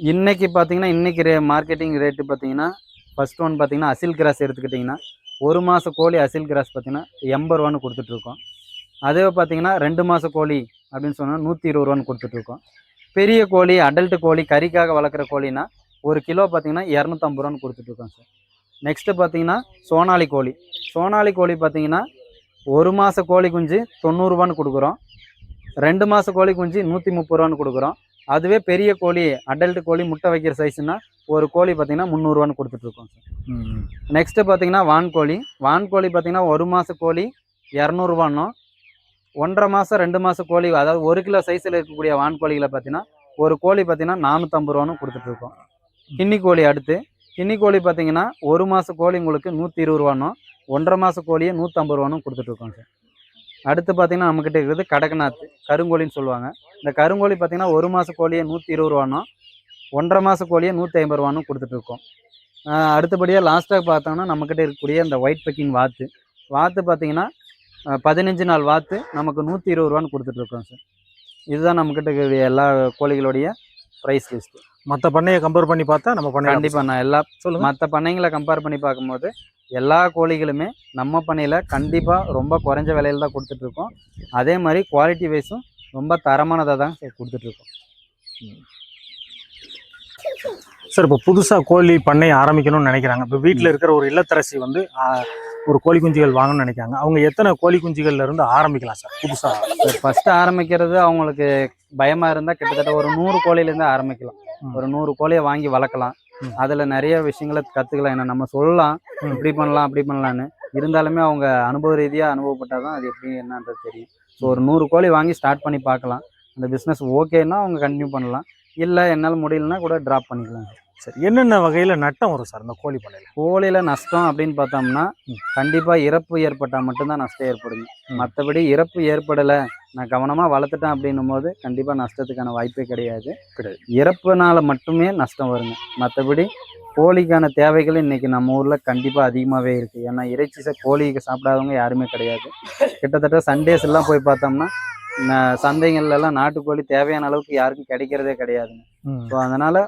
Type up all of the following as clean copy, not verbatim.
இன்னைக்கு பார்த்தீங்கன்னா, இன்னைக்கு மார்க்கெட்டிங் ரேட்டு பார்த்தீங்கன்னா, ஃபர்ஸ்ட் ஒன் பார்த்தீங்கன்னா, அசில் கிராஸ் எடுத்துக்கிட்டிங்கன்னா, 1 மாச கோழி அசில் கிராஸ் பார்த்தீங்கன்னா, ரூ. 80 குடுத்துட்ருக்கோம். அதே பார்த்தீங்கன்னா, 2 மாச கோழி அப்படின்னு சொன்னா ரூ. 120 குடுத்துட்ருக்கோம். பெரிய கோழி, அடல்ட் கோழி, கறிக்காக வளர்க்குற கோழின்னா, 1 கிலோ பார்த்தீங்கன்னா, ரூ. 250 குடுத்துட்ருக்கோம் சார். நெக்ஸ்ட்டு பார்த்தீங்கன்னா, சோனாலி கோழி. சோனாலி கோழி பார்த்தீங்கன்னா, 1 மாச கோழி குஞ்சு ரூ. 90 குடுக்குறோம். 2 மாச கோழி குஞ்சு ரூ. 130 குடுக்குறோம். அதுவே பெரிய கோழி, அடல்ட் கோழி முட்டை வைக்கிற சைஸ்னா, ஒரு கோழி பார்த்தீங்கன்னா ரூ. 300 குடுத்துட்ருக்கோம் சார். நெக்ஸ்ட்டு பார்த்தீங்கன்னா, வான்கோழி. வான்கோழி பார்த்தீங்கன்னா, 1 மாச கோழி ரூ. 200 1½ மாசம், 2 மாச கோழி, அதாவது 1 கிலோ சைஸில் இருக்கக்கூடிய வான்கோழிகளை பார்த்தீங்கன்னா, ஒரு கோழி பார்த்தீங்கன்னா ரூ. 450 குடுத்துட்ருக்கோம். கின்னி கோழி அடுத்து. கின்னி கோழி பார்த்தீங்கன்னா, 1 மாச கோழி உங்களுக்கு ரூ. 120 1½ மாச கோழியை ரூ. 150 குடுத்துட்ருக்கோம் சார். அடுத்து பார்த்தீங்கன்னா, நம்மக்கிட்ட இருக்கிறது கடக்நாத், கருங்கோழின்னு சொல்லுவாங்க. இந்த கருங்கோழி பார்த்தீங்கன்னா, 1 மாச கோழியை ரூ. 120 1½ மாச கோழியை ரூ. 150 குடுத்துட்ருக்கோம். அடுத்தபடியாக லாஸ்ட்டாக பார்த்தோம்னா, நம்மக்கிட்ட இருக்கக்கூடிய இந்த ஒயிட் பெக்கிங் வாத்து. வாத்து பார்த்தீங்கன்னா, 15 நாள் வாத்து நமக்கு ரூ. 120 குடுத்துட்ருக்கோம் சார். இதுதான் நம்மக்கிட்ட இருக்கக்கூடிய எல்லா கோழிகளுடைய ப்ரைஸ் லிஸ்ட்டு. மற்ற பண்ணையை கம்பேர் பண்ணி பார்த்தா நம்ம பண்ணை கண்டிப்பாக நான் எல்லா மற்ற பண்ணைங்களை கம்பேர் பண்ணி பார்க்கும்போது எல்லா கோழிகளுமே நம்ம பண்ணையில் கண்டிப்பாக ரொம்ப குறைஞ்ச விலையில் தான் கொடுத்துட்ருக்கோம். அதே மாதிரி குவாலிட்டி வைஸும் ரொம்ப தரமானதாக தான் கொடுத்துட்ருக்கோம் சார். இப்போ புதுசாக கோழி பண்ணை ஆரம்பிக்கணும்னு நினைக்கிறாங்க. இப்போ வீட்டில் இருக்கிற ஒரு இல்லத்தரசி வந்து ஒரு கோழி குஞ்சுகள் வாங்கணும்னு நினைக்கிறாங்க. அவங்க எத்தனை கோழி குஞ்சுகள்ல இருந்து ஆரம்பிக்கலாம் சார் புதுசாக? ஃபஸ்ட்டு ஆரம்பிக்கிறது அவங்களுக்கு பயமாக இருந்தால் கிட்டத்தட்ட ஒரு 100 கோழிலேருந்து ஆரம்பிக்கலாம். ஒரு 100 கோழியை வாங்கி வளர்க்கலாம். அதில் நிறைய விஷயங்களை கற்றுக்கலாம். ஏன்னா நம்ம சொல்லலாம் இப்படி பண்ணலாம் அப்படி பண்ணலான்னு, இருந்தாலுமே அவங்க அனுபவ ரீதியாக அனுபவப்பட்டால் தான் அது எப்படி என்னன்றது தெரியும். ஸோ ஒரு 100 கோழி வாங்கி ஸ்டார்ட் பண்ணி பார்க்கலாம். அந்த பிஸ்னஸ் ஓகேன்னா அவங்க கண்டினியூ பண்ணலாம். இல்லை என்னால் முடியலன்னா கூட ட்ராப் பண்ணிக்கலாம். சரி, என்னென்ன வகையில் நட்டம் வரும் சார் இந்த கோழி பண்ணையில்? கோழியில் நஷ்டம் அப்படின்னு பார்த்தோம்னா, கண்டிப்பாக இறப்பு ஏற்பட்டால் மட்டும்தான் நஷ்டம் ஏற்படுங்க. மற்றபடி இறப்பு ஏற்படலை, நான் கவனமாக வளர்த்துட்டேன் அப்படின்னும் போது கண்டிப்பாக நஷ்டத்துக்கான வாய்ப்பே கிடையாது. இறப்புனால மட்டுமே நஷ்டம் வருங்க. மற்றபடி கோழிக்கான தேவைகள் இன்றைக்கி நம்ம ஊரில் கண்டிப்பாக அதிகமாகவே இருக்குது. ஏன்னா இறைச்சி கோழிக்கு சாப்பிடாதவங்க யாருமே கிடையாது. கிட்டத்தட்ட சண்டேஸ் எல்லாம் போய் பார்த்தோம்னா சந்தைகள்லாம் நாட்டுக்கோழி தேவையான அளவுக்கு யாருக்கும் கிடைக்கிறதே கிடையாதுங்க. ஸோ அதனால்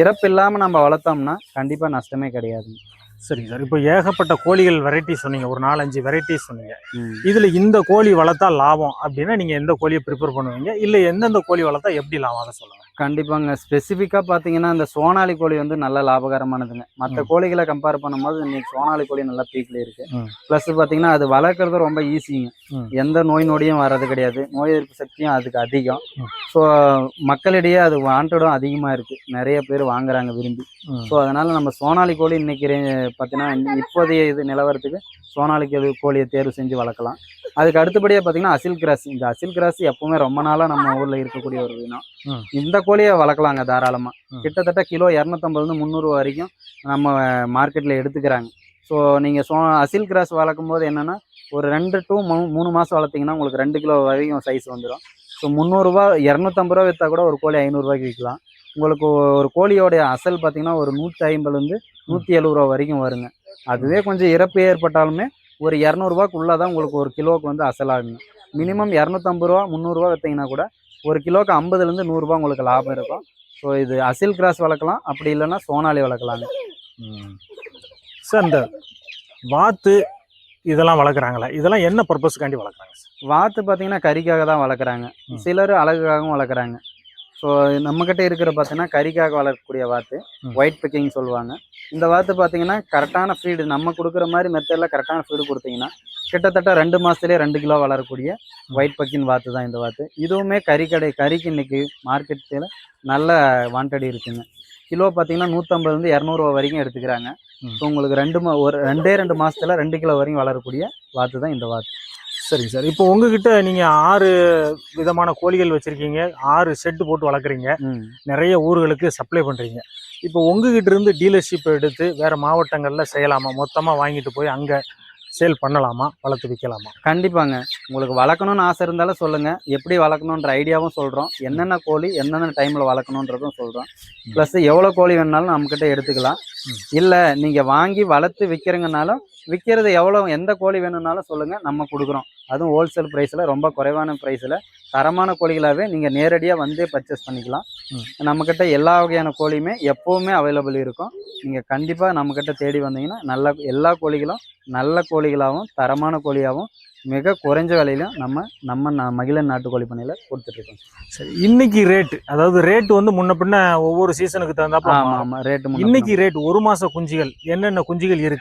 இறப்பு இல்லாமல் நம்ம வளர்த்தோம்னா கண்டிப்பாக நஷ்டமே கிடையாதுங்க. சரிங்க சார். இப்போ ஏகப்பட்ட கோழிகள் வெரைட்டி சொன்னீங்க, ஒரு 4-5 வெரைட்டிஸ் சொன்னீங்க. இதில் இந்த கோழி வளர்த்தா லாபம் அப்படின்னா நீங்கள் எந்த கோழியை ப்ரிப்பேர் பண்ணுவீங்க? இல்லை எந்தெந்த கோழி வளர்த்தா எப்படி லாபம், அதை சொல்லுங்கள். கண்டிப்பாங்க. ஸ்பெசிஃபிக்காக பார்த்தீங்கன்னா இந்த சோனாலி கோழி வந்து நல்ல லாபகரமானதுங்க. மற்ற கோழிகளை கம்பேர் பண்ணும்போது இன்னைக்கு சோனாலி கோழி நல்லா பீக்கில் இருக்குது. ப்ளஸ் பார்த்தீங்கன்னா அது வளர்க்குறது ரொம்ப ஈஸிங்க. எந்த நோய் நொடியும் வர்றது கிடையாது. நோய் எதிர்ப்பு சக்தியும் அதுக்கு அதிகம். ஸோ மக்களிடையே அது வாண்டடும் அதிகமாக இருக்குது. நிறைய பேர் வாங்குறாங்க விரும்பி. ஸோ அதனால் நம்ம சோனாலி கோழி இன்னைக்கு பார்த்தீங்கன்னா இப்போதைய இது நிலவரத்துக்கு சோனாலி கோழியை தேர்வு செஞ்சு வளர்க்கலாம். அதுக்கு அடுத்தபடியாக பார்த்தீங்கன்னா அசில் கிராஸ். இந்த அசில் கிராஸ் எப்பவுமே ரொம்ப நாளாக நம்ம ஊரில் இருக்கக்கூடிய ஒரு இனம். இந்த கோழியை வளர்க்கலாங்க தாராளமாக. கிட்டத்தட்ட கிலோ 250-300 வரைக்கும் நம்ம மார்க்கெட்டில் எடுத்துக்கிறாங்க. ஸோ நீங்கள் அசில் கிராஸ் வளர்க்கும் போது என்னென்னா ஒரு 2 to 3 மாதம் வளர்த்திங்கன்னா உங்களுக்கு 2 கிலோ வரைக்கும் சைஸ் வந்துடும். ஸோ 300 250 விற்றா கூட ஒரு கோழி 500 விற்கலாம். உங்களுக்கு ஒரு கோழியோடைய அசல் பார்த்தீங்கன்னா ஒரு 150-170 வரைக்கும் வருங்க. அதுவே கொஞ்சம் இறப்பு ஏற்பட்டாலுமே ஒரு 200 தான் உங்களுக்கு ஒரு கிலோவுக்கு வந்து அசலாகுங்க. மினிமம் 250-300 விற்றீங்கன்னா கூட ஒரு கிலோவுக்கு 50-100 உங்களுக்கு லாபம் இருக்கும். ஸோ இது அசில் கிராஸ் வளர்க்கலாம், அப்படி இல்லைன்னா சோனாலி வளர்க்கலாங்க. சார் இந்த வாத்து இதெல்லாம் வளர்க்குறாங்களே, இதெல்லாம் என்ன பர்பஸ்க்காண்டி வளர்க்குறாங்க சார்? வாத்து பார்த்தீங்கன்னா கறிக்காக தான் வளர்க்குறாங்க. சிலர் அழகுக்காகவும் வளர்க்குறாங்க. ஸோ நம்மக்கிட்ட இருக்கிற பார்த்தீங்கன்னா கறிக்காக வளர்க்கக்கூடிய வாத்து ஒயிட் பெக்கிங் சொல்லுவாங்க. இந்த வாத்து பார்த்தீங்கன்னா கரெக்டான ஃபீடு நம்ம கொடுக்குற மாதிரி மெத்தடில் கரெக்டான ஃபீடு கொடுத்தீங்கன்னா கிட்டத்தட்ட 2 மாதத்துலேயே 2 கிலோ வளரக்கூடிய ஒயிட் பெக்கிங் வாத்து தான் இந்த வாத்து. இதுவுமே கறிக்கு இன்னைக்கு மார்க்கெட்டில் நல்ல வாண்டடி இருக்குங்க. கிலோ பார்த்தீங்கன்னா 150-200 வரைக்கும் எடுத்துக்கிறாங்க. ஸோ உங்களுக்கு 2 மாதத்தில் 2 கிலோ வரைக்கும் வளரக்கூடிய வாத்து தான் இந்த வாத்து. சரிங்க சார். இப்போ உங்ககிட்ட நீங்கள் 6 விதமான கோழிகள் வச்சுருக்கீங்க, 6 ஷெட்டு போட்டு வளர்க்குறீங்க, நிறைய ஊர்களுக்கு சப்ளை பண்ணுறீங்க. இப்போ உங்ககிட்ட இருந்து டீலர்ஷிப் எடுத்து வேறு மாவட்டங்களில் செய்யலாமா? மொத்தமாக வாங்கிட்டு போய் அங்கே சேல் பண்ணலாமா, வளர்த்து விற்கலாமா? கண்டிப்பாங்க. உங்களுக்கு வளர்க்கணும்னு ஆசை இருந்தாலும் சொல்லுங்கள். எப்படி வளர்க்கணுன்ற ஐடியாவும் சொல்கிறோம். என்னென்ன கோழி எந்தெந்த டைமில் வளர்க்கணுன்றதும் சொல்கிறோம். ப்ளஸ் எவ்வளோ கோழி வேணுனாலும் நம்மக்கிட்ட எடுத்துக்கலாம். இல்லை நீங்கள் வாங்கி வளர்த்து விற்கிறீங்கனாலும் விற்கிறது எவ்வளோ எந்த கோழி வேணும்னாலும் சொல்லுங்கள், நம்ம கொடுக்குறோம். அதுவும் ஹோல்சேல் ப்ரைஸில் ரொம்ப குறைவான ப்ரைஸில் தரமான கோழிகளாகவே நீங்கள் நேரடியாக வந்து பர்ச்சேஸ் பண்ணிக்கலாம். நம்மக்கிட்ட எல்லா வகையான கோழியுமே எப்போவுமே அவைலபிள் இருக்கும். நீங்கள் கண்டிப்பாக நம்மக்கிட்ட தேடி வந்தீங்கன்னா எல்லா கோழிகளும் நல்ல கோழிகளாகவும் தரமான கோழியாகவும் மிக குறைஞ்ச விலையிலும் நம்ம மகிழன் நாட்டுக்கோழி பண்ணையில் கொடுத்துட்ருக்கோம். சரி, இன்னைக்கு ரேட்டு, அதாவது ரேட்டு வந்து முன்ன பின்ன ஒவ்வொரு சீசனுக்கு தகுந்தாப்ப ஆமாம் ரேட்டு இன்னைக்கு ரேட் 1 மாச குஞ்சுகள் என்னென்ன குஞ்சுகள் இருக்கு?